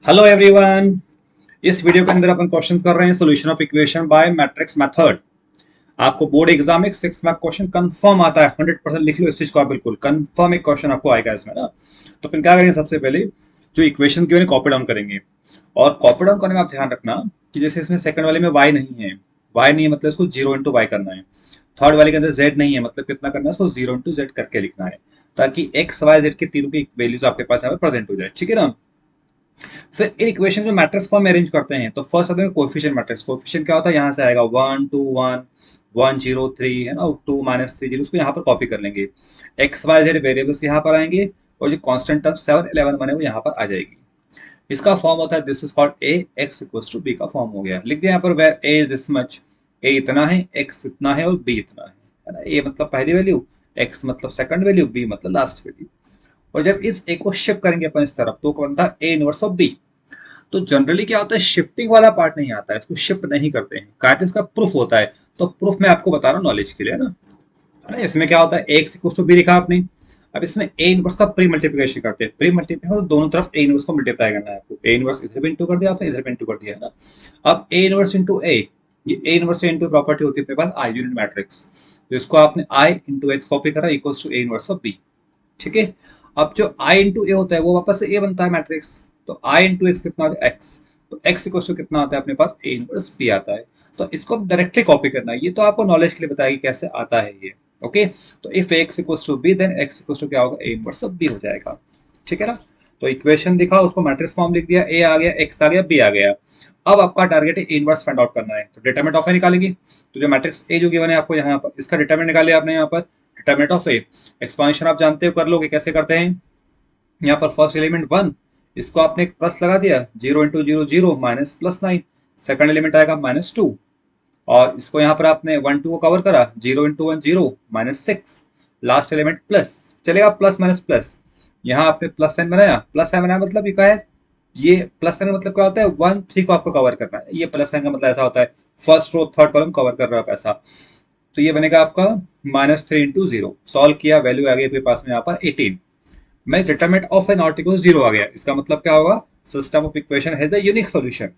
Hello everyone. इस video के अंदर अपन क्वेश्चन कर रहे हैं solution of equation by matrix method. आपको बोर्ड एग्जाम में 6 मार्क क्वेश्चन कंफर्म आता है, 100% लिख लो इस चीज को आप, बिल्कुल कंफर्म एक क्वेश्चन आपको आएगा इसमें ना। तो अपन क्या करेंगे, सबसे पहले जो इक्वेशन की कॉपी डाउन करेंगे। और कॉपी डाउन करने में आप ध्यान रखना कि जैसे इसमें सेकंड वाले में वाई नहीं है, वाई नहीं है मतलब इसको 0 × y करना है। थर्ड वाले के अंदर जेड नहीं है मतलब कितना करना है, इसको 0 × z करके लिखना है, ताकि एक्स वाई जेड के तीनों की वैल्यूज आपके पास यहाँ पे प्रेजेंट हो जाए। ठीक है ना। फिर इन इक्वेशन को मैट्रिक्स फॉर्म में अरेंज करते हैं। तो फर्स्ट आते हैं कोएफिशिएंट मैट्रिक्स। कोएफिशिएंट क्या होता है, यहाँ से आएगा 1 2 1 1 0 3 है ना, 2 -3 0, उसको यहाँ पर कॉपी कर लेंगे। एक्स वाई जेड वेरिएबल्स यहाँ पर आएंगे और जो कांस्टेंट टर्म 7 11 1 है वो यहाँ पर आ जाएगी। इसका फॉर्म होता है this is called a x equals to b का फॉर्म हो गया। लिख दिया यहाँ पर where a is this much, a इतना है, एक्स इतना है और बी इतना है ना। ए मतलब पहली वैल्यू, एक्स मतलब सेकंड वैल्यू, बी मतलब लास्ट वैल्यू। और जब इस ए को शिफ्ट करेंगे अपन इस तरफ तो बनता है ए इनवर्स ऑफ बी। तो जनरली क्या होता है, शिफ्टिंग वाला पार्ट नहीं आता है, इसको शिफ्ट नहीं करते हैं, कायदे इसका प्रूफ होता है। तो प्रूफ मैं आपको बता रहा हूँ नॉलेज के लिए ना, है ना। इसमें क्या होता है, एक्स इक्वल टू बी लिखा आपने। अब इसमें ए इनवर्स का प्री मल्टीप्लिकेशन करते हैं। प्री मल्टीप्लिकेशन मतलब दोनों तरफ ए इनवर्स को मल्टीप्लाई करना है आपको। ए इनवर्स इधर भी इंटू कर दिया आपने, इधर भी इंटू कर दिया है ना। अब ए इनवर्स इंटू ए, ये ए इनवर्स इंटू प्रॉपर्टी होती है अपने पास आई यूनिट मैट्रिक्स। तो इसको आपने आई इंटू एक्स कॉपी करा equals to A inverse of B. ठीक है। अब जो आई इंटू ए होता है वो वापस से ए बनता है मैट्रिक्स। तो आई इंटू एक्स कितना होता है, एक्स। तो एक्स इक्वल टू कितना आता है अपने पास, ए इनवर्स बी आता है। तो इसको डायरेक्टली कॉपी करना है, ये तो आपको नॉलेज के लिए बताया कि कैसे आता है ये। ओके। तो if X equal to B then X equal to क्या होगा, ए इनवर्स ऑफ बी हो जाएगा। ठीक है ना। तो इक्वेशन दिखा, उसको मैट्रिक्स फॉर्म लिख दिया, ए आ गया, एक्स आ गया, बी आ गया। अब आपका टारगेट है इनवर्स फाइंड आउट करना है। तो डिटरमिनेंट ऑफ ए निकालेंगे। तो जो मैट्रिक्स ए जो गिवन है आपको यहाँ पर, इसका डिटरमिनेंट निकाले आपने यहाँ पर। डिटरमिनेंट ऑफ ए, एक्सपांशन आप जानते हो, कर लोगे कैसे करते हैं। यहाँ पर फर्स्ट एलिमेंट 1, इसको आपने एक प्लस लगा दिया, 0 × 0 0 माइनस +9। सेकंड एलिमेंट आएगा -2, और इसको यहाँ पर आपने 1 2 को कवर करा, 0 × 1 0 -6। लास्ट एलिमेंट प्लस चलेगा, प्लस माइनस प्लस। यहाँ आपने प्लस साइन बनाया, प्लस साइन बनाया मतलब ये क्या है, ये प्लस साइन का मतलब क्या होता है, 1 3 को आपको कवर करना है। ये प्लस साइन का मतलब ऐसा होता है first row third column cover कर रहे हो आप ऐसा। तो ये बनेगा आपका -3 × 0। सॉल्व किया, वैल्यू आ गई आपके पास में यहाँ पर 18। मैं डिटरमिनेंट ऑफ एन आर्टिकल 0 आ गया, इसका मतलब क्या होगा, system of equation has the unique solution.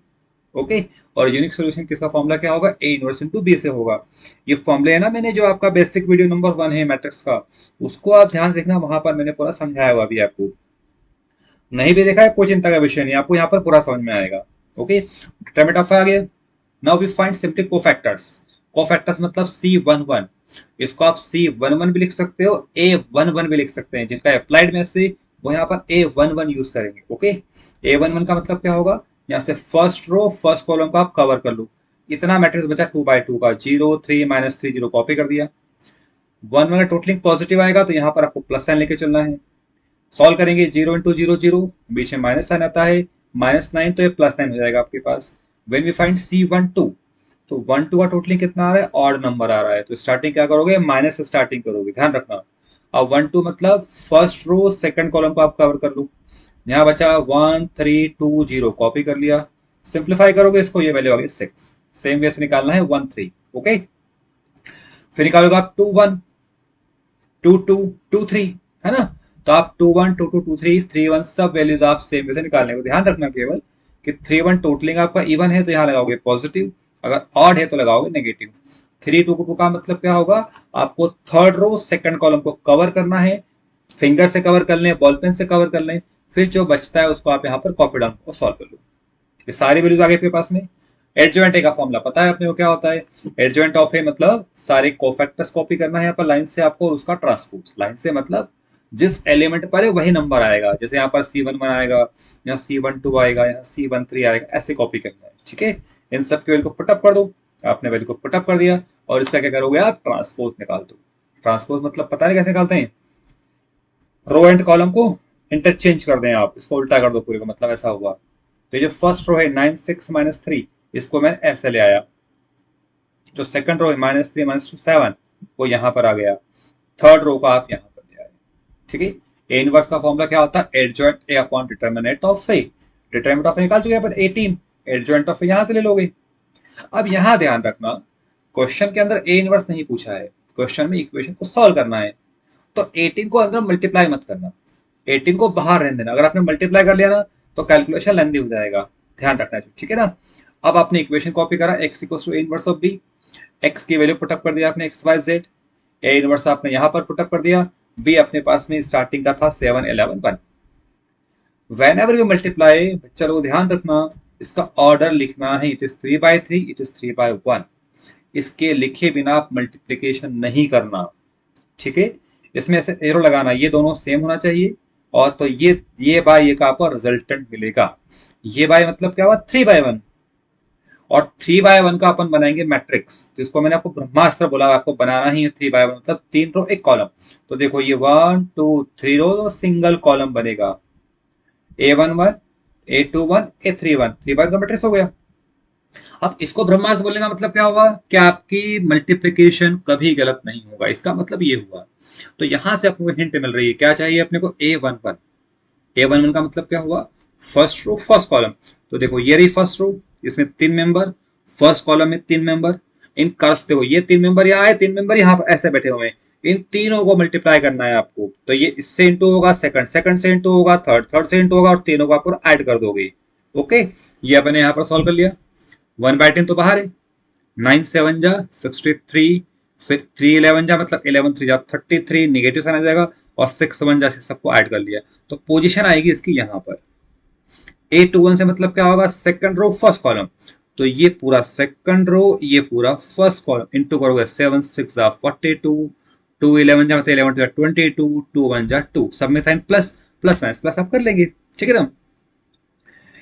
Okay. और यूनिक सॉल्यूशन किसका फॉर्मूला क्या होगा, ए इनवर्स इनटू बी से होगा। ये फॉर्मूले है ना, मैंने जो आपका बेसिक वीडियो नंबर 1 है मैट्रिक्स का, उसको आप ध्यान से देखना, वहां पर मैंने पूरा समझाया हुआ अभी आपको। नहीं भी देखा है कोई चिंता का विषय नहीं, आपको यहाँ पर पूरा समझ में आएगा। ओके। डिटरमिनेंट ऑफ आ गया। Now we find simply cofactors. Cofactors मतलब C11। इसको आप C11 भी लिख सकते हो, A11 भी लिख सकते हैं। जिनका अप्लाइड में से वो यहाँ पर A11 यूज करेंगे। ओके। A11 का मतलब क्या होगा, यहाँ से फर्स्ट रो फर्स्ट कॉलम को आप कवर कर लो। इतना मैट्रिक्स बचा 2 × 2 का, 0 3 -3 0 कॉपी कर दिया। 1 में टोटलिंग पॉजिटिव आएगा तो यहाँ पर आपको प्लस साइन लेके चलना है। सॉल्व करेंगे, 0 × 0 0, बीच में माइनस साइन आता है, -9 तो ये +9 हो जाएगा आपके पास। व्हेन वी फाइंड C12, तो 1 2 का टोटलिंग कितना आ रहा है, ऑड नंबर आ रहा है। तो स्टार्टिंग क्या करोगे, माइनस से स्टार्टिंग करोगे, ध्यान रखना। अब 1 2 मतलब फर्स्ट रो सेकंड कॉलम को आप कवर कर लो। यहाँ बचा 1 3 2 0, कॉपी कर लिया। सिंप्लीफाई करोगे इसको, ये वैल्यू आ गई 6। सेम वे से निकालना है 1 3। ओके। फिर निकालोगे आप 2 1 2 2 2 3, है ना। तो आप 2 1 2 2 2 3 3 1 सब वैल्यूज आप सेम वे से निकालने को ध्यान रखना केवल कि 3 1 टोटलिंग आपका इवन है तो यहाँ लगाओगे पॉजिटिव, अगर ऑड है तो लगाओगे नेगेटिव। 3 2 2 का मतलब क्या होगा, आपको थर्ड रो सेकंड कॉलम को कवर करना है। फिंगर से कवर कर लें, बॉल पेन से कवर कर लें, फिर जो बचता है उसको आप यहाँ पर कॉपी डाउन को सॉल्व कर लो। ये सारी वैल्यूज आ गई आपके पास में। एडजॉइंट ए का फॉर्मूला पता है अपने को क्या होता है, एडजॉइंट ऑफ ए मतलब सारे कोफैक्टर्स कॉपी करना है यहाँ पर लाइन से आपको, और उसका ट्रांसपोज। लाइन से मतलब जिस एलिमेंट पर है वही नंबर आएगा। जैसे यहाँ पर C11 आएगा, यहाँ C12 आएगा, यहाँ C13 आएगा, ऐसे कॉपी करना है। ठीक है। इन सब की वैल्यू को पुटअप कर दो। आपने वैल्यू को पुटअप कर दिया और इसका क्या करोगे आप, ट्रांसपोज निकाल दो। ट्रांसपोज मतलब पता नहीं कैसे निकालते हैं, रो एंड कॉलम को इंटरचेंज कर दें आप, इसको उल्टा कर दो पूरे को, मतलब ऐसा हुआ। तो जो फर्स्ट रो है 9 6 -3, इसको मैंने ऐसे ले आया। जो सेकंड रो है -3 -2 7, वो यहाँ पर आ गया। थर्ड रो का आप यहाँ पर ले आए। ठीक है। ए इनवर्स का फॉर्मूला क्या होता है, adjoint a upon determinant of a. Determinant of a निकाल चुके हैं पर 18, एडजॉइंट ऑफ ए यहाँ से ले लोगे। अब यहाँ ध्यान रखना, क्वेश्चन के अंदर ए इनवर्स नहीं पूछा है, क्वेश्चन में इक्वेशन को सॉल्व करना है। तो 18 को अंदर मल्टीप्लाई मत करना, 18 को बाहर रहने देना। अगर आपने मल्टीप्लाई कर लिया ना, तो कैलकुलेशन लेंदी हो जाएगा, ध्यान रखना है, ठीक है ना। अब आपने इक्वेशन कॉपी करा, x equals to A inverse of B, x की वैल्यू पुटअप कर दिया आपने X Y Z, A inverse आपने यहां पर पुटअप कर दिया, b अपने पास में स्टार्टिंग का था 7 11 1। वेन एवर यू मल्टीप्लाई, चलो ध्यान रखना इसका ऑर्डर लिखना है, इट इज 3/3, इट इज 3/1। इसके लिखे बिना आप मल्टीप्लीकेशन नहीं करना, ठीक है। इसमें ऐसे एरो लगाना, ये दोनों सेम होना चाहिए, और तो ये बाय ये का आपको रिजल्टेंट मिलेगा। ये बाय मतलब क्या हुआ 3/1, और 3/1 का अपन बनाएंगे मैट्रिक्स, जिसको मैंने आपको ब्रह्मास्त्र बोला, आपको बनाना ही है 3/1 मतलब 3 रो 1 कॉलम। तो देखो ये 1 2 3 रो तो सिंगल कॉलम बनेगा, A11 A21 A31, 3/1 का मैट्रिक्स हो गया। अब इसको ब्रह्मास्त्र बोलने का मतलब क्या होगा कि आपकी मल्टीप्लिकेशन कभी गलत नहीं होगा, इसका मतलब ये हुआ। तो यहां से आपको हिंट मिल रही है, क्या चाहिए अपने को A11। A11 का मतलब क्या हुआ, फर्स्ट रो फर्स्ट कॉलम। तो देखो ये रही फर्स्ट रो, इसमें 3 मेंबर, फर्स्ट कॉलम में 3 मेंबर, इन कर्स देखो ये 3 मेंबर यहाँ आए, 3 मेंबर यहाँ पर ऐसे बैठे हुए हैं, इन तीनों को मल्टीप्लाई करना है आपको। तो ये इससे इंटू होगा सेकंड, सेकंड से इंटू होगा थर्ड, थर्ड से इंटू होगा, और तीनों को आपको ऐड कर दोगे। ओके, ये अपने यहाँ पर सॉल्व कर लिया। 1/10 तो बाहर है, 9 7 जा 63, फिर 3 11 जा मतलब 11 3 जा 33, निगेटिव साइन आ जाएगा, और 6 1 जा से सबको ऐड कर लिया। तो पोजीशन आएगी इसकी यहाँ पर। A21 से मतलब क्या होगा, सेकंड रो फर्स्ट कॉलम। तो ये पूरा सेकंड रो, ये पूरा फर्स्ट कॉलम, इंटू करोगे 7 6 जा 42, 2 11 जा मतलब 11 जा 22, 2 1 जा 2, सब में sign plus, plus minus plus आप कर लेंगे, ठीक है ना।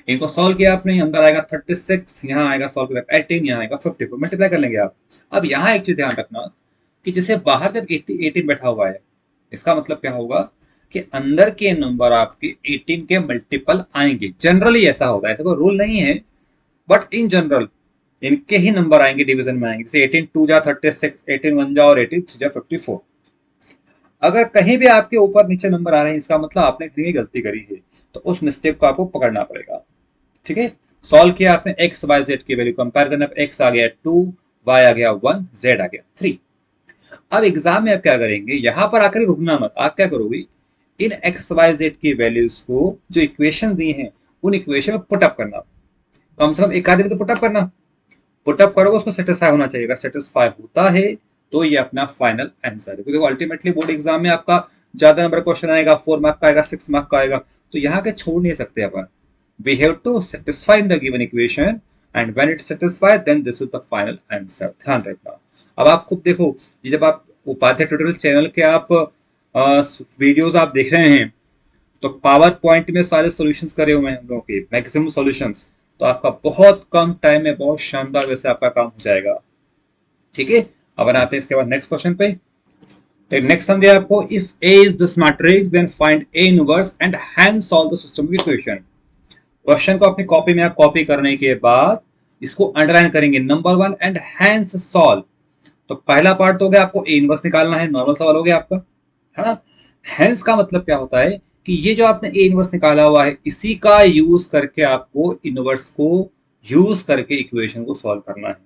इनको सॉल्व किया आपने, अंदर आएगा 36, यहाँ आएगा सॉल्व किया 18, यहाँ आएगा 54, मल्टीप्लाई कर लेंगे आप। अब यहाँ एक चीज ध्यान रखना कि जैसे बाहर जब 18 बैठा हुआ है, इसका मतलब क्या होगा कि अंदर के नंबर आपके 18 के मल्टीपल आएंगे। जनरली ऐसा होगा, ऐसा कोई रूल नहीं है, बट इन जनरल इनके ही नंबर आएंगे, डिवीजन में आएंगे। जैसे 18 2 जा 36, 18 1 जा और 18 3 जा 54। अगर कहीं भी आपके ऊपर नीचे नंबर आ रहे हैं, इसका मतलब आपने कहीं गलती करी है, तो उस मिस्टेक को आपको पकड़ना पड़ेगा, ठीक है। सॉल्व किया आपने, एक्स वाई जेड की वैल्यू कंपेयर करना, एक्स आ गया 2, वाई आ गया 1, जेड आ गया 3। अब एग्जाम में आप क्या करेंगे, यहां पर आकर रुकना मत, आप क्या करोगे, इन एक्स वाई जेड की वैल्यूज को जो इक्वेशन दी हैं उन इक्वेशन में पुटअप करना, कम से कम एक आदमी तो पुटअप करना। पुटअप करोगे उसको सेटिस्फाई होना चाहिए, अगर सेटिस्फाई होता है तो ये अपना फाइनल आंसर है। देखो अल्टीमेटली बोर्ड एग्जाम में आपका ज्यादा नंबर क्वेश्चन आएगा, 4 मार्क का आएगा, 6 मार्क का आएगा, तो यहाँ के छोड़ नहीं सकते अपन। We have to satisfy the given equation, and when it's satisfied then this is the final answer, ध्यान रखना। अब आप खुद देखो, ये जब आप उपाध्याय ट्यूटोरियल चैनल के आप वीडियोस आप देख रहे हैं, तो पावर पॉइंट में सारे सॉल्यूशंस करे हुए हैं हम लोगों के, मैक्सिमम सॉल्यूशंस। तो आपका बहुत कम टाइम में बहुत शानदार वैसे आपका काम हो जाएगा, ठीक है। अब आते हैं इसके बाद नेक्स्ट क्वेश्चन पे। तो नेक्स्ट हम दिया आपको, if A is this matrix then find A inverse and hence solve the system equation। Question को अपनी कॉपी में आप कॉपी करने के बाद इसको अंडरलाइन करेंगे, नंबर 1 एंड हैंस सॉल्व। तो पहला पार्ट तो हो गया, आपको ए इनवर्स निकालना है, नॉर्मल सवाल हो गया आपका, है ना। हैंस का मतलब क्या होता है कि ये जो आपने ए इनवर्स निकाला हुआ है, इसी का यूज करके आपको इनवर्स को यूज करके इक्वेशन को सॉल्व करना है।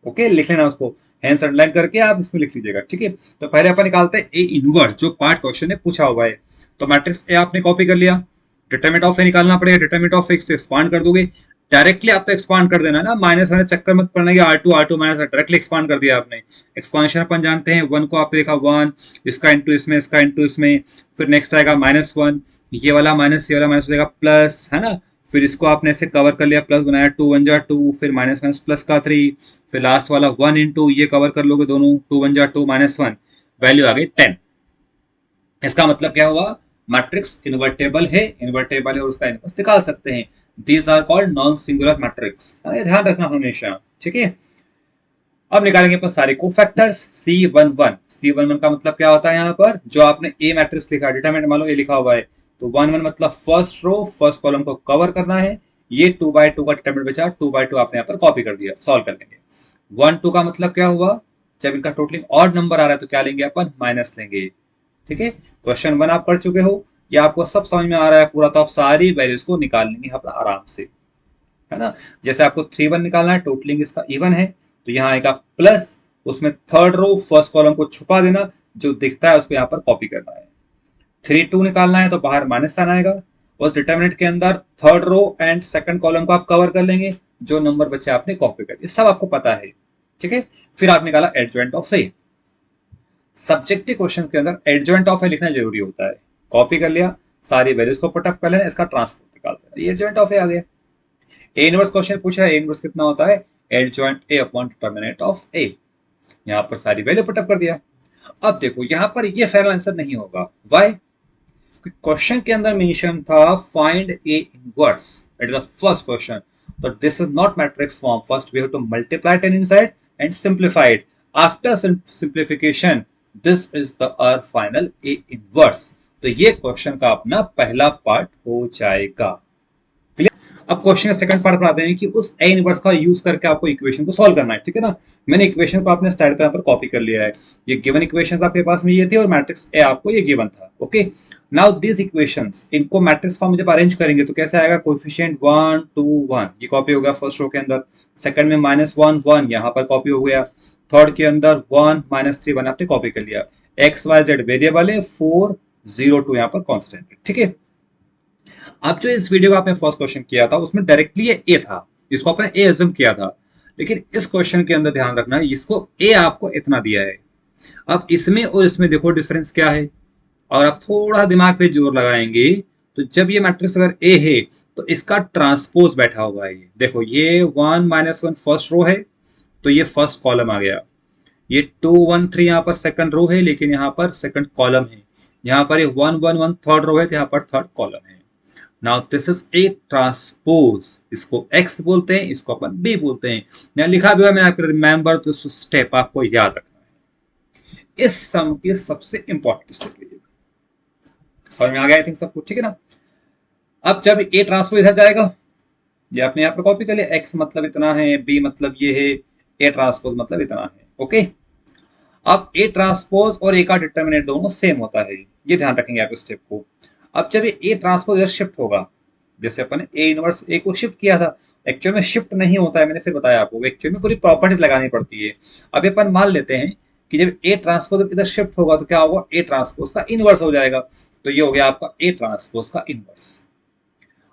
ओके, लिख लेना उसको, हैंस अंडरलाइन करके आप इसमें लिख लीजिएगा, ठीक है। तो पहले अपन निकालते हैं ए इनवर्स, जो पार्ट क्वेश्चन ने पूछा हुआ है। तो मैट्रिक्स ए आपने कॉपी कर लिया, डिटरमिनेंट ऑफ ए निकालना पड़ेगा, डिटरमिनेंट ऑफ एक्स तो एक्सपांड कर दोगे डायरेक्टली, आप तो एक्सपांड कर देना ना, माइनस वाले चक्कर मत पड़ना कि R2 माइनस, डायरेक्टली एक्सपांड कर दिया आपने। एक्सपांशन अपन जानते हैं, 1 को आपने देखा 1, इसका इंटू इसमें, इसका इंटू इसमें, फिर नेक्स्ट आएगा -1, ये वाला माइनस, ये वाला माइनस हो जाएगा प्लस, है ना। फिर इसको आपने ऐसे कवर कर लिया, प्लस बनाया, 2 1 जा 2, फिर माइनस माइनस प्लस का 3, फिर लास्ट वाला 1 इंटू ये कवर कर लोगे दोनों, 2 1 जा 2 -1, वैल्यू आ गई 10। इसका मतलब क्या हुआ, मैट्रिक्स इन्वर्टेबल है, इन्वर्टेबल है और उसका इनवर्स निकाल सकते हैं। These are called non singular matrix, ध्यान रखना हमेशा, ठीक है। अब निकालेंगे अपन सारे कोफैक्टर्स। C11, C11 का मतलब क्या होता है, यहाँ पर जो आपने ए मैट्रिक्स लिखा, डिटरमिनेंट मान लो ए लिखा हुआ है, तो 1 1 मतलब फर्स्ट रो फर्स्ट कॉलम को कवर करना है। ये 2/2 का डिटरमिनेंट बचा, 2/2 आपने यहाँ पर कॉपी कर दिया, सॉल्व कर लेंगे। 1 2 का मतलब क्या हुआ, जब इनका टोटलिंग ऑड नंबर आ रहा है तो क्या लेंगे अपन, माइनस लेंगे, ठीक है। क्वेश्चन 1 आप कर चुके हो, या आपको सब समझ में आ रहा है पूरा, तो आप सारी वैल्यूज को निकाल लेंगे अपना आराम से, है ना। जैसे आपको 3 1 निकालना है, टोटलिंग इसका इवन है, तो यहाँ आएगा प्लस, उसमें थर्ड रो फर्स्ट कॉलम को छुपा देना, जो दिखता है उसको यहाँ पर कॉपी करना है। 3 2 निकालना है तो बाहर माइनस साइन आएगा, उस डिटरमिनेंट के अंदर third row and second column को आप कवर कर लेंगे, जो नंबर बचे आपने कॉपी कर दिए, सब आपको पता है, ठीक है। फिर आप निकाला adjoint of A. Subjective question के अंदर एडजॉइंट ऑफ ए लिखना जरूरी होता है। कॉपी कर लिया, सारी वैल्यूज को पुटअप कर लेना, इसका ट्रांसपोज निकाल देना, ये एडजॉइंट ऑफ ए आ गया। ए इनवर्स क्वेश्चन पूछ रहा है, ए इनवर्स कितना होता है, adjoint a upon determinant of a. यहां पर सारी वैल्यू पुटअप कर दिया। अब देखो यहां पर ये फाइनल आंसर नहीं होगा, व्हाई? क्वेश्चन के अंदर मेंशन था find a inverse, it is the first question, तो this is not matrix form. First we have to multiply 10 inside and simplify it. After simplification this is the our final a inverse. तो ये question का अपना पहला part हो जाएगा। अब question का सेकंड पार्ट पर आते हैं कि उस ए इनवर्स का यूज करके आपको इक्वेशन को सॉल्व करना है, ठीक है ना। मैंने इक्वेशन को अपने स्लाइड पर यहाँ पर कॉपी कर लिया है। ये गिवन इक्वेशंस आपके पास में ये थे और मैट्रिक्स ए आपको ये गिवन था, ओके। नाउ दिस इक्वेशंस, इनको मैट्रिक्स फॉर्म में जब अरेंज करेंगे तो कैसे आएगा, कोएफिशिएंट 1 2 1, ये कॉपी हो गया फर्स्ट रो के अंदर। सेकंड में -1 1 यहाँ पर कॉपी हो गया। थर्ड के अंदर 1 -3 1 आपने कॉपी कर लिया। एक्स वाई जेड वेरिएबल है, 4 0 2 यहाँ पर कॉन्स्टेंट है, ठीक है। अब जो इस वीडियो का आपने फर्स्ट क्वेश्चन किया था उसमें डायरेक्टली ये ए था, इसको आपने ए अज्यूम किया था, लेकिन इस क्वेश्चन के अंदर ध्यान रखना है इसको ए आपको इतना दिया है। अब इसमें और इसमें देखो डिफरेंस क्या है, और आप थोड़ा दिमाग पे जोर लगाएंगे तो जब ये मैट्रिक्स अगर ए है तो इसका ट्रांसपोज बैठा हुआ है। देखो ये 1 -1 फर्स्ट रो है तो ये फर्स्ट कॉलम आ गया, ये 2 1 3 यहाँ पर सेकंड रो है लेकिन यहाँ पर सेकंड कॉलम है, यहाँ पर ये 1 1 1 थर्ड रो है तो यहाँ पर थर्ड कॉलम है। Now this is A transpose, इसको x बोलते हैं, इसको अपन b बोलते हैं। यहाँ लिखा भी हुआ मैंने आपको, रिमेंबर दिस स्टेप, आपको याद रखना है। इस सम की सबसे इंपॉर्टेंट स्टेप है, समझ में आ गया आई थिंक सबको, ठीक है ना। अब जब a ट्रांसपोज इधर जाएगा, ये आपने यहाँ पर कॉपी कर लिया, x मतलब इतना है, b मतलब ये है, a ट्रांसपोज मतलब इतना है, ओके। अब a ट्रांसपोज और a का डिटरमिनेंट दोनों सेम होता है, ये ध्यान रखेंगे आप इस स्टेप को। अब जब ये A ट्रांसपोज इधर शिफ्ट होगा, जैसे अपन ने A इनवर्स A को शिफ्ट किया था, एक्चुअल में शिफ्ट नहीं होता है, मैंने फिर बताया आपको, एक्चुअल में पूरी प्रॉपर्टीज लगानी पड़ती है। अब अपन मान लेते हैं कि जब A ट्रांसपोज इधर शिफ्ट होगा तो क्या होगा, A ट्रांसपोज का इनवर्स हो जाएगा, तो ये हो गया आपका A ट्रांसपोज का इनवर्स।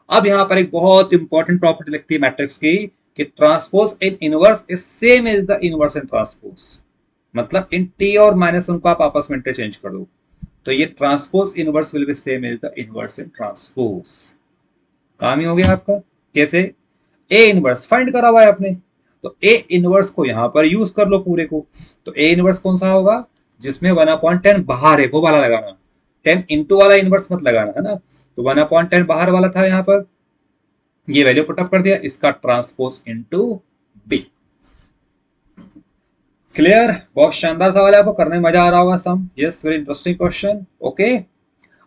अब यहाँ पर एक बहुत इंपॉर्टेंट प्रॉपर्टी लगती है मैट्रिक्स की कि transpose in inverse is same as the inverse in transpose, मतलब इन T और -1 को आप आपस में इंटरचेंज कर दो, तो ये transpose inverse will be same as the inverse in transpose. काम ही हो गया आपका। कैसे, ए इनवर्स फाइंड करा हुआ है आपने, तो ए इनवर्स को यहां पर यूज कर लो पूरे को। तो ए इनवर्स कौन सा होगा, जिसमें 1/10 बाहर है वो वाला लगाना, 10 इंटू वाला इनवर्स मत लगाना, है ना। तो 1/10 बाहर वाला था, यहां पर ये वैल्यू पुटअप कर दिया, इसका ट्रांसपोज इंटू बी। क्लियर, बहुत शानदार सवाल है, आपको करने में मजा आ रहा होगा सम, yes very interesting question, okay.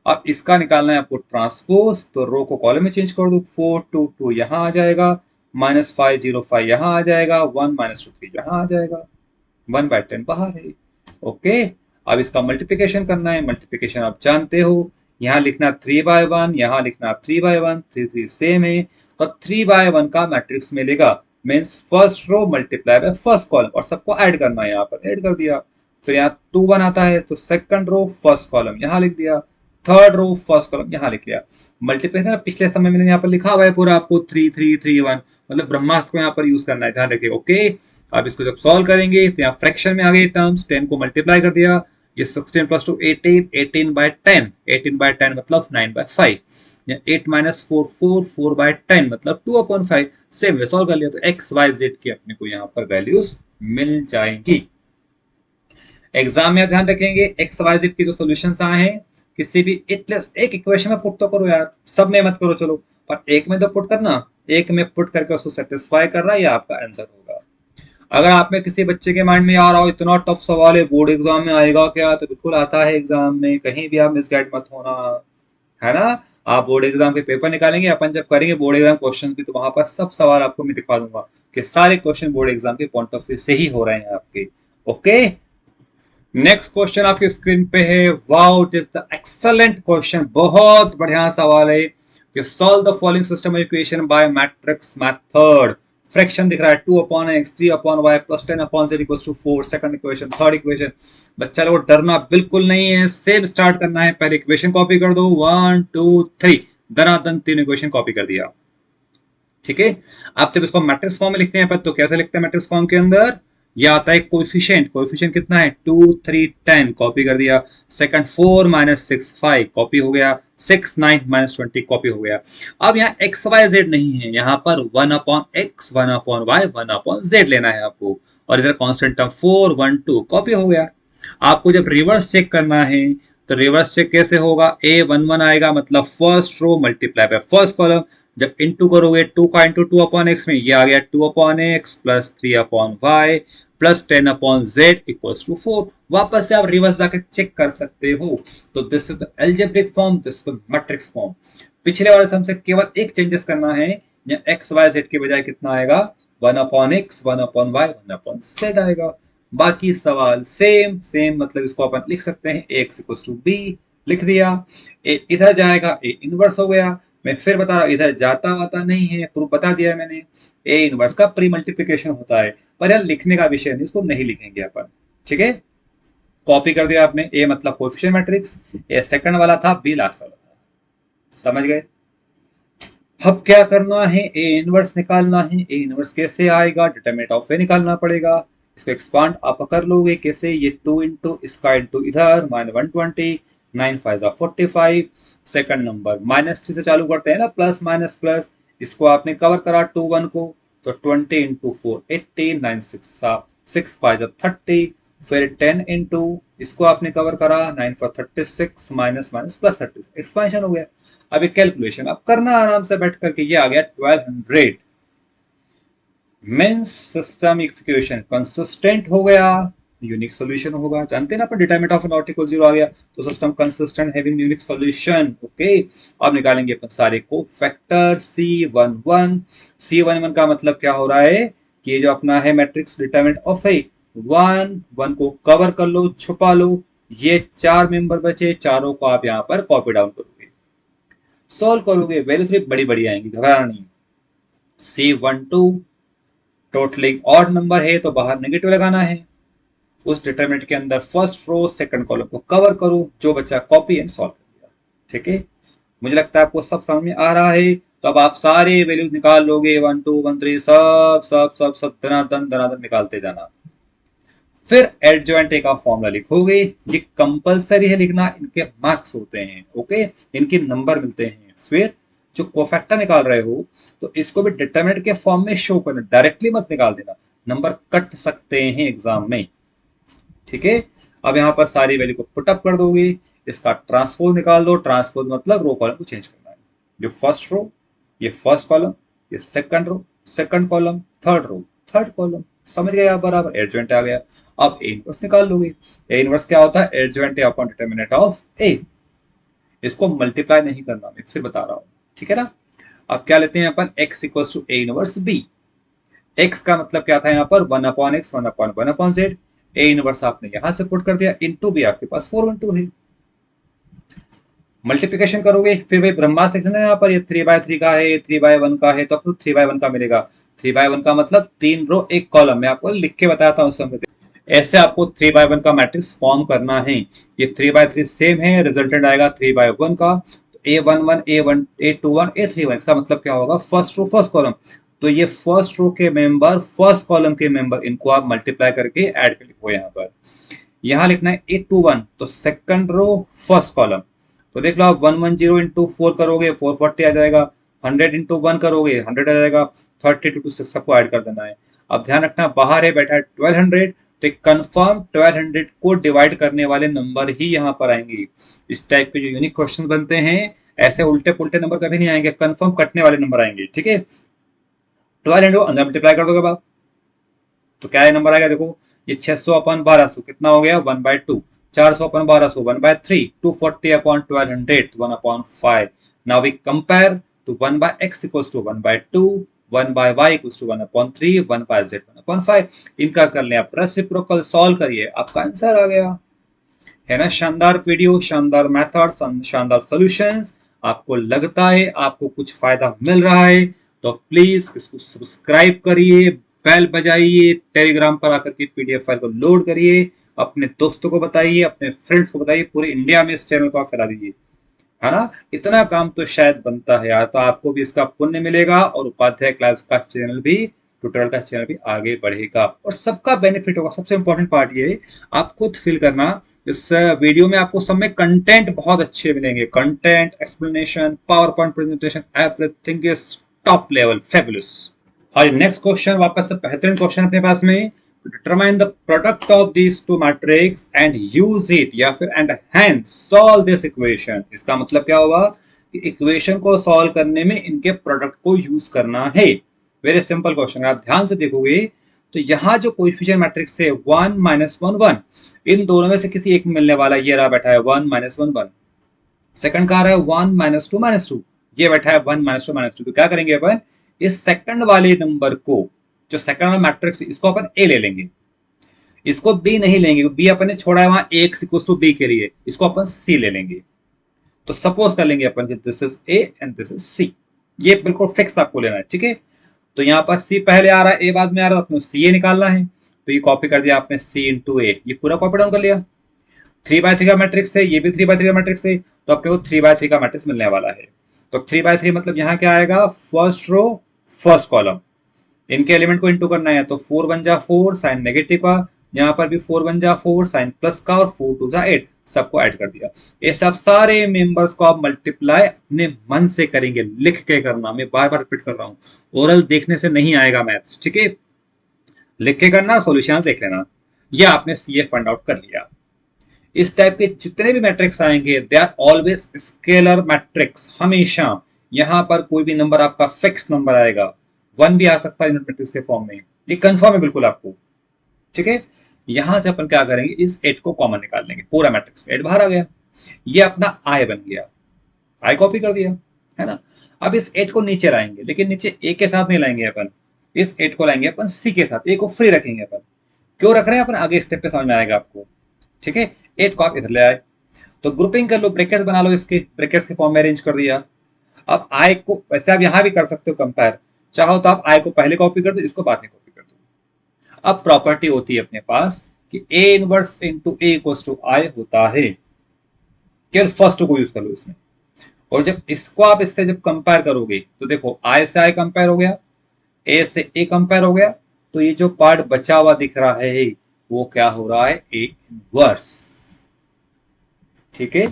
अब इसका निकालना है आपको ट्रांसपोज, तो रो को कॉलम में चेंज कर दो, 4 2 2 यहां आ जाएगा, -5 0 5 यहां आ जाएगा, 1 -2 3 यहां आ जाएगा, 1/10 बाहर है, ओके। अब इसका मल्टीप्लिकेशन करना है, मल्टीप्लिकेशन आप जानते हो, यहां लिखना 3/1, यहां लिखना 3/1, 3 3 सेम है, तो 3/1 का मैट्रिक्स मिलेगा, means first row multiply by first column, और सबको ऐड करना है, यहाँ पर ऐड कर दिया। फिर यहाँ 2 1 आता है तो सेकंड रो फर्स्ट कॉलम यहाँ लिख दिया, थर्ड रो फर्स्ट कॉलम यहाँ लिख लिया। मल्टीप्लिकेशन पिछले समय मैंने यहाँ पर लिखा हुआ है पूरा आपको 3 3 3 1, मतलब ब्रह्मास्त्र को यहाँ पर यूज करना है, ध्यान रखिए, ओके। अब इसको जब सॉल्व करेंगे तो यहाँ फ्रैक्शन में आ गए टर्म्स, 10 को मल्टीप्लाई कर दिया, ये 16 + 2 18, 18/10, 18/10 मतलब 9/5, 8 - 4 4, 4/10 मतलब 2/5, सेम वे सॉल्व कर लिया, तो x y z की अपने को यहाँ पर वैल्यूज मिल जाएंगी। एग्जाम में ध्यान रखेंगे x y z की जो सॉल्यूशंस आए हैं, किसी भी एक इक्वेशन में पुट तो करो यार, सब में मत करो चलो, पर एक में तो पुट करना, एक में पुट करके उसको सेटिस्फाई करना, ये आपका आंसर होगा। अगर आप में किसी बच्चे के माइंड में आ रहा हो इतना टफ सवाल है, बोर्ड एग्जाम में आएगा क्या, तो बिल्कुल आता है एग्जाम में, कहीं भी आप मिसगाइड मत होना, है ना। आप बोर्ड एग्जाम के पेपर निकालेंगे, अपन जब करेंगे बोर्ड एग्जाम क्वेश्चन भी, तो वहां पर सब सवाल आपको मैं दिखा दूंगा कि सारे क्वेश्चन बोर्ड एग्जाम के पॉइंट ऑफ व्यू से ही हो रहे हैं आपके, ओके। नेक्स्ट क्वेश्चन आपकी स्क्रीन पे है, wow it is the excellent question, बहुत बढ़िया सवाल है कि solve the following system equation by matrix method. Fraction दिख रहा है 2/x 3/y + 10/z = 4, second equation, third equation. बच्चा लोग डरना बिल्कुल नहीं है, सेम स्टार्ट करना है, पहले इक्वेशन कॉपी कर दो, 1 2 3, धनाधन तीन इक्वेशन कॉपी कर दिया। ठीक है, आप जब इसको मैट्रिक्स फॉर्म में लिखते हैं तो कैसे लिखते हैं मैट्रिक्स फॉर्म के अंदर, यह आता है कोएफिशिएंट, कोएफिशिएंट कितना है 2 3 10 कॉपी कर दिया, सेकंड 4 माइनस 6 5 कॉपी हो गया, 6 9 माइनस 20 कॉपी हो गया। अब यहाँ एक्स वाई जेड नहीं है, यहाँ पर 1 upon X 1 upon Y 1 upon Z लेना है आपको, और इधर कांस्टेंट टर्म 4 1 2 कॉपी हो गया। आपको जब रिवर्स चेक करना है तो रिवर्स चेक कैसे होगा, ए वन वन आएगा मतलब first row multiply by first column, जब इंटू करोगे 2 का इंटू 2 अपॉन एक्स में ये आ गया 2 upon X plus 3 upon Y plus 10 upon Z equals to 4। वापस से आप रिवर्स जाकर चेक कर सकते हो। तो this is the algebraic form, this is the matrix form. पिछले वाले सम से केवल एक चेंजेस करना है, एक्स वाई जेड के बजाय कितना आएगा 1 upon X 1 upon Y 1 upon Z आएगा। बाकी सवाल सेम सेम, मतलब इसको अपन लिख सकते हैं एक्स इक्वल्स टू बी, लिख दिया। इधर जाएगा ए इनवर्स हो गया। मैं फिर बता रहा हूं इधर जाता आता नहीं है, प्रूफ बता दिया मैंने। ए इनवर्स का प्री मल्टीप्लीकेशन होता है, पर यार लिखने का विषय नहीं, इसको नहीं लिखेंगे अपन। ठीक है, कॉपी कर दिया आपने, ए मतलब कोएफिशिएंट मैट्रिक्स, ए सेकंड वाला था, बी लास्ट वाला था। समझ गए। अब क्या करना है, ए इनवर्स निकालना है। ए इनवर्स कैसे आएगा, डिटरमिनेंट ऑफ ए निकालना पड़ेगा। इसको एक्सपांड आप कर लोगे कैसे, ये 2 इंटू इसका इंटू इधर माइनस 120 9 5 45। सेकंड नंबर माइनस 3 से चालू करते हैं ना, प्लस माइनस प्लस, इसको आपने कवर करा 2 1 को, तो 20 इंटू 4 80 9 6 5 30, फिर 10 इंटू इसको आपने कवर करा 9 4 36 माइनस माइनस प्लस 30, एक्सपांशन हो गया। अभी कैलकुलेशन आप करना आराम से बैठ करके, ये आ गया 1200। मींस सिस्टम इक्वेशन कंसिस्टेंट हो गया, यूनिक सॉल्यूशन होगा। जानते हैं ना अपन, डिटरमिनेंट ऑफ नॉट इक्वल 0 आ गया तो system consistent having unique solution. Okay, अब निकालेंगे अपन सारे को फैक्टर C11। C11 का मतलब क्या हो रहा है कि ये जो अपना है मैट्रिक्स डिटरमिनेंट ऑफ ए 1 1 को कवर कर लो, छुपा लो, ये 4 मेंबर बचे, चारों को आप यहां पर कॉपी डाउन करोगे, सॉल्व करोगे, वैल्यू थोड़ी बड़ी बड़ी आएंगी, घबराना नहीं। C12 टोटलिंग ऑड नंबर है तो बाहर नेगेटिव लगाना है। उस डिटरमिनेंट के अंदर फर्स्ट रो सेकंड कॉलम को कवर करो, जो बच्चा कॉपी एंड सॉल्व कर दिया। ठीक है, मुझे लगता है आपको सब समझ में आ रहा है। तो अब आप सारे वैल्यूज निकाल लोगे, 1 2 1 3 सब सब सब सब दनादन निकालते जाना। फिर एडजॉइंट ए का फॉर्मूला लिखोगे, ये कंपलसरी है लिखना, इनके मार्क्स होते हैं। ओके, इनके नंबर मिलते हैं। फिर जो कोफैक्टर निकाल रहे हो तो इसको भी डिटरमिनेंट के फॉर्म में शो करना, डायरेक्टली मत निकाल देना, नंबर कट सकते हैं एग्जाम में। ठीक है, अब यहां पर सारी वैल्यू को पुटअप कर दोगे, इसका ट्रांसपोज निकाल दो। ट्रांसपोज मतलब रो कॉलम को चेंज करना है, जो फर्स्ट रो ये फर्स्ट कॉलम, ये second row second column, third row third column. समझ गए आप बराबर, एडजॉइंट आ गया। अब ए इनवर्स निकाल लोगे। ए इनवर्स क्या होता है, adjoint a upon determinant of a. इसको मल्टीप्लाई नहीं करना, मैं फिर बता रहा हूं। ठीक है ना। अब क्या लेते हैं अपन, x equals to A inverse B. x का मतलब क्या था यहाँ पर 1 upon X 1 upon 1 upon Z. A inverse आपने यहां से पुट कर दिया, इनटू भी आपके पास 4 1 2 है। मल्टीप्लिकेशन करोगे, फिर भाई ब्रह्मास्त्र लिखना है यहाँ पर, ये 3/3 का है, 3/1 का है, तो आपको 3/1 का मिलेगा। 3/1 का मतलब 3 रो 1 कॉलम, मैं आपको लिख के बताता हूँ समय। ऐसे आपको 3/1 का मैट्रिक्स फॉर्म करना है। ये 3/3 सेम है, रिजल्टेंट आएगा 3/1 का। A11 A1 A21 A31, इसका मतलब क्या होगा, फर्स्ट रो फर्स्ट कॉलम। तो ये फर्स्ट रो के मेंबर फर्स्ट कॉलम के मेंबर, इनको आप मल्टीप्लाई करके ऐड कर लिखो। यहाँ पर यहाँ लिखना है A21, तो सेकंड रो फर्स्ट कॉलम। तो देख लो आप 110 इंटू 4 करोगे 440 आ जाएगा, 100 इंटू 1 करोगे 100 आ जाएगा, 32 to 6 सबको ऐड कर देना है। अब ध्यान रखना, बाहर है बैठा है 1200, तो कंफर्म 1200 को डिवाइड करने वाले नंबर ही यहाँ पर आएंगे। इस टाइप के जो यूनिक क्वेश्चन बनते हैं, ऐसे उल्टे पुल्टे नंबर कभी नहीं आएंगे, कंफर्म कटने वाले नंबर आएंगे। ठीक है, 1200 अंदर मल्टीप्लाई कर दोगे आप, तो क्या है नंबर आएगा, देखो ये 600 अपॉन 1200 कितना हो गया 1/2, 400 upon 1200 1/3, 240 upon 1200 1 upon 5। Now we compare, तो 1/x equals to 1/2, 1/y equals to 1/3, 1/z 1/5। इनका कर लें आप रेसिप्रोकल, सॉल्व करिए, आपका आंसर आ गया। है ना शानदार वीडियो, शानदार मेथड, शानदार सॉल्यूशंस। आपको लगता है आपको कुछ फायदा मिल रहा है तो प्लीज इसको सब्सक्राइब करिए, बेल बजाइए, टेलीग्राम पर आकर के पीडीएफ फाइल को लोड करिए, अपने दोस्तों को बताइए, अपने फ्रेंड्स को बताइए, पूरे इंडिया में इस चैनल को आप फैला दीजिए। है ना। इतना काम तो शायद बनता है यार, तो आपको भी इसका पुण्य मिलेगा और उपाध्याय क्लास का चैनल भी, ट्यूटोरियल का चैनल भी आगे बढ़ेगा और सबका बेनिफिट होगा। सबसे इंपॉर्टेंट पार्ट ये, आप खुद फील करना इस वीडियो में आपको सब में कंटेंट बहुत अच्छे मिलेंगे। Content, explanation, power point presentation, everything is top level, fabulous. और नेक्स्ट क्वेश्चन वापस से बेहतरीन क्वेश्चन अपने पास में, determine the product of these two matrix and use it, या फिर and hand solve this equation. इसका मतलब क्या हुआ कि इक्वेशन को सॉल्व करने में इनके प्रोडक्ट को यूज करना है। वेरी सिंपल क्वेश्चन, आप ध्यान से देखोगे तो यहाँ जो कोएफिशिएंट मैट्रिक्स है 1 -1 1, इन दोनों में से किसी एक में मिलने वाला, ये रहा बैठा है 1 -1 1। सेकंड का रहा है 1 -2 -2, ये बैठा है 1 -2 -2। तो क्या करेंगे अपन, इस सेकंड वाले नंबर को, जो सेकंड वाला मैट्रिक्स, इसको अपन ए ले लेंगे, इसको बी नहीं लेंगे, बी अपन ने छोड़ा है वहां एक्स इक्वल टू बी के लिए, इसको अपन सी ले लेंगे। तो सपोज कर लेंगे अपन कि this is A and this is C, ये बिल्कुल फिक्स आपको लेना है, ठीक है। तो यहाँ पर सी पहले आ रहा है, ए बाद में आ रहा है, तो अपने सी ए निकालना है। तो ये कॉपी कर दिया आपने, सी इंटू ए, ये पूरा कॉपी डाउन कर लिया। 3/3 का मैट्रिक्स है, ये भी 3/3 का मैट्रिक्स है, तो अपने को 3/3 का मैट्रिक्स मिलने वाला है। तो 3/3 मतलब यहाँ क्या आएगा, फर्स्ट रो फर्स्ट कॉलम, इनके एलिमेंट को इंटू करना है। तो 4 1 जा 4 साइन नेगेटिव का, यहाँ पर भी 4 1 जा 4 साइन प्लस का, और 4 2 जा 8, सबको ऐड कर दिया। ये सब सारे मेंबर्स को आप मल्टीप्लाई अपने मन से करेंगे, लिख के करना। मैं बार बार रिपीट कर रहा हूँ, ओरल देखने से नहीं आएगा मैथ्स, ठीक है। लिख के करना, सॉल्यूशन देख लेना। ये आपने सीए फाइंड आउट कर लिया। इस टाइप के जितने भी मैट्रिक्स आएंगे they are always scalar matrix. हमेशा यहां पर कोई भी नंबर आपका फिक्स नंबर आएगा, 1 भी आ सकता है यूनिट मैट्रिक्स के फॉर्म में, ये कंफर्म है बिल्कुल आपको, ठीक है। यहां से अपन क्या करेंगे, इस 8 को कॉमन निकाल लेंगे, पूरा मैट्रिक्स 8 बाहर आ गया, ये अपना आई बन गया, आई कॉपी कर दिया, है ना। अब इस 8 को नीचे लाएंगे, लेकिन नीचे ए के साथ नहीं लाएंगे अपन, इस 8 को लाएंगे अपन सी के साथ, ए को फ्री रखेंगे अपन। क्यों रख रहे हैं अपन, आगे स्टेप पे समझ में आएगा आपको, ठीक है। 8 को आप इधर ले आए, तो ग्रुपिंग कर लो, ब्रैकेट्स बना लो, इसके ब्रैकेट्स के फॉर्म में अरेंज कर दिया। अब आई को वैसे आप यहां भी कर सकते हो कंपेयर, चाहो तो आप आई को पहले कॉपी कर दो, इसको बाद में कॉपी कर दो। अब प्रॉपर्टी होती है अपने पास कि a inverse into a equals to I होता है, केवल फर्स्ट को यूज कर लो इसमें। और जब इसको आप इससे जब कंपेयर करोगे तो देखो, आई से आई कंपेयर हो गया, ए से ए कंपेयर हो गया, तो ये जो पार्ट बचा हुआ दिख रहा है वो क्या हो रहा है, ए इनवर्स, ठीक है।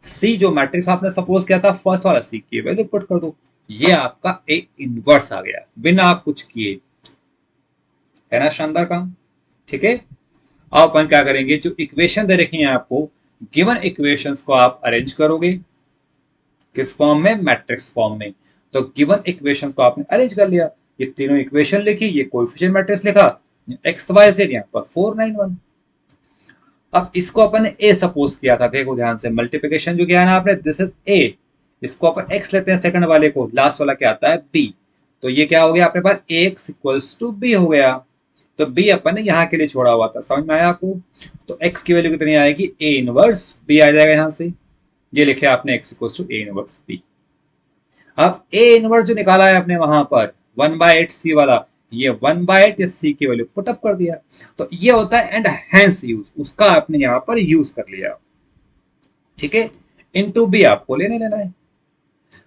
सी जो मैट्रिक्स आपने सपोज किया था फर्स्ट वाला, सी की वैल्यू पुट कर दो, ये आपका ए इनवर्स आ गया बिना आप कुछ किए, है ना, शानदार काम, ठीक है। अब अपन क्या करेंगे, जो इक्वेशन दे रखी है आपको, गिवन इक्वेशंस को आप अरेंज करोगे किस फॉर्म में, मैट्रिक्स फॉर्म में। तो गिवन इक्वेशंस को आपने अरेंज कर लिया, ये तीनों इक्वेशन लिखी, ये कोएफिशिएंट मैट्रिक्स लिखा, एक्स वाई जेड यहाँ पर 4 9 1। अब इसको अपन ने ए सपोज किया था, देखो ध्यान से, मल्टीप्लिकेशन जो किया ना आपने, दिस इज ए, इसको अपन एक्स लेते हैं, सेकंड वाले को, लास्ट वाला क्या आता है बी। तो ये क्या हो गया अपने पास, एक्स इक्वल्स टू बी हो गया। तो बी अपन ने यहाँ के लिए छोड़ा हुआ था, समझ में आया आपको। तो एक्स की वैल्यू कितनी आएगी, ए इनवर्स बी आ जाएगा यहाँ से, ये लिखे आपने x equals to A inverse B. अब ए इनवर्स जो निकाला है आपने वहां पर 1/8 सी वाला, ये 1/8 या सी की वैल्यू पुटअप कर दिया। तो ये होता है एंड हैंस यूज, उसका आपने यहाँ पर यूज कर लिया, ठीक है। इनटू बी आपको लेने लेना है।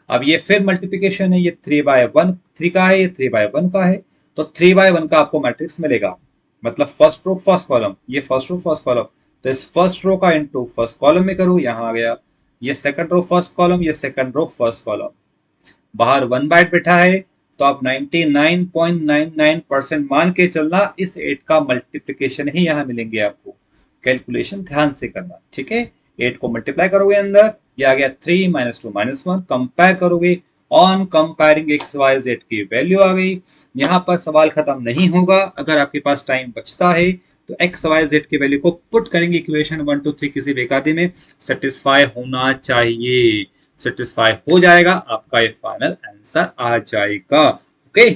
अब ये फिर मल्टीप्लिकेशन है, ये 3/1 3 का है, ये 3/1 का है, तो 3/1 का आपको मैट्रिक्स मिलेगा, मतलब फर्स्ट रो फर्स्ट कॉलम, ये फर्स्ट रो फर्स्ट कॉलम, तो इस फर्स्ट रो का इंटू फर्स्ट कॉलम में करूँ, यहाँ आ गया। ये सेकंड रो फर्स्ट कॉलम, ये सेकंड रो फर्स्ट कॉलम, बाहर 1/8 बैठा है, तो आप 99.99% मान के चलना, इस 8 का मल्टीप्लिकेशन ही यहां मिलेंगे आपको। कैलकुलेशन ध्यान से करना, ठीक है। 8 को मल्टीप्लाई करोगे अंदर, ये आ गया 3 -2 -1, कंपेयर करोगे, on comparing x Y z की वैल्यू आ गई। यहां पर सवाल खत्म नहीं होगा, अगर आपके पास टाइम बचता है तो एक्स वाई जेड की वैल्यू को पुट करेंगे इक्वेशन 1 2 3 किसी भी एक आदि में, सेटिस्फाई होना चाहिए, सेटिस्फाई हो जाएगा, आपका ये फाइनल आंसर आ जाएगा, ओके।